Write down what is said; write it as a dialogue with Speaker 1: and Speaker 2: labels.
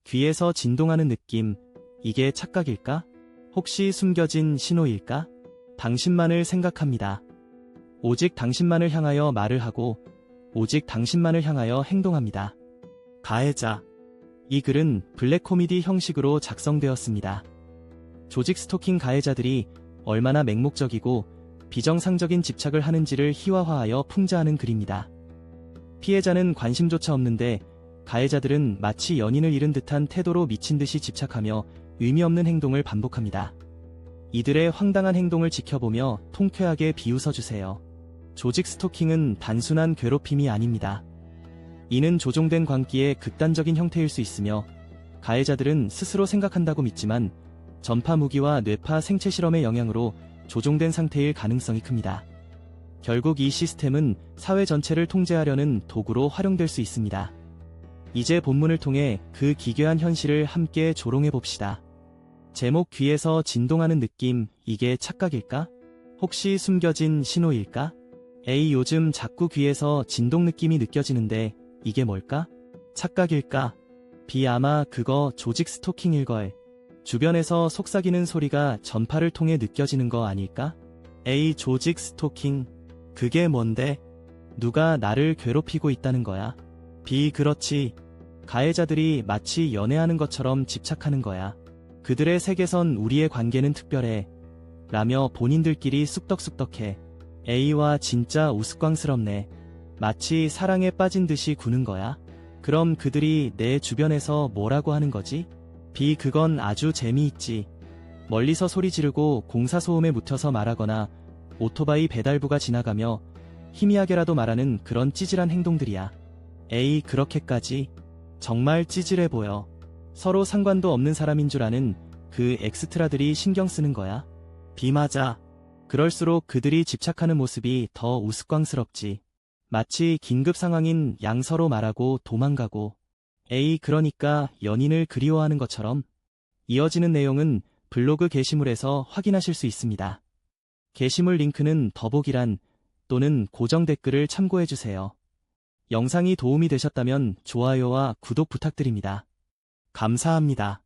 Speaker 1: 귀에서 진동하는 느낌, 이게 착각일까? 혹시 숨겨진 신호일까? 당신만을 생각합니다. 오직 당신만을 향하여 말을 하고 오직 당신만을 향하여 행동합니다. 가해자. 이 글은 블랙 코미디 형식으로 작성되었습니다. 조직 스토킹 가해자들이 얼마나 맹목적이고 비정상적인 집착을 하는지를 희화화하여 풍자하는 글입니다. 피해자는 관심조차 없는데 가해자들은 마치 연인을 잃은 듯한 태도로 미친 듯이 집착하며 의미 없는 행동을 반복합니다. 이들의 황당한 행동을 지켜보며 통쾌하게 비웃어주세요. 조직 스토킹은 단순한 괴롭힘이 아닙니다. 이는 조종된 광기의 극단적인 형태일 수 있으며 가해자들은 스스로 생각한다고 믿지만 전파 무기와 뇌파 생체 실험의 영향으로 조종된 상태일 가능성이 큽니다. 결국 이 시스템은 사회 전체를 통제하려는 도구로 활용될 수 있습니다. 이제 본문을 통해 그 기괴한 현실을 함께 조롱해봅시다. 제목 귀에서 진동하는 느낌, 이게 착각일까? 혹시 숨겨진 신호일까? 에이 요즘 자꾸 귀에서 진동 느낌이 느껴지는데 이게 뭘까? 착각일까? B 아마 그거 조직 스토킹일걸. 주변에서 속삭이는 소리가 전파를 통해 느껴지는 거 아닐까? A 조직 스토킹. 그게 뭔데? 누가 나를 괴롭히고 있다는 거야? B 그렇지. 가해자들이 마치 연애하는 것처럼 집착하는 거야. 그들의 세계선 우리의 관계는 특별해. 라며 본인들끼리 쑥덕쑥덕해. A와 진짜 우스꽝스럽네. 마치 사랑에 빠진 듯이 구는 거야. 그럼 그들이 내 주변에서 뭐라고 하는 거지? B 그건 아주 재미있지. 멀리서 소리 지르고 공사소음에 묻혀서 말하거나 오토바이 배달부가 지나가며 희미하게라도 말하는 그런 찌질한 행동들이야. A 그렇게까지? 정말 찌질해 보여. 서로 상관도 없는 사람인 줄 아는 그 엑스트라들이 신경 쓰는 거야. B 맞아. 그럴수록 그들이 집착하는 모습이 더 우스꽝스럽지. 마치 긴급 상황인 양 서로 말하고 도망가고. A 그러니까 연인을 그리워하는 것처럼. 이어지는 내용은 블로그 게시물에서 확인하실 수 있습니다. 게시물 링크는 더보기란 또는 고정 댓글을 참고해주세요. 영상이 도움이 되셨다면 좋아요와 구독 부탁드립니다. 감사합니다.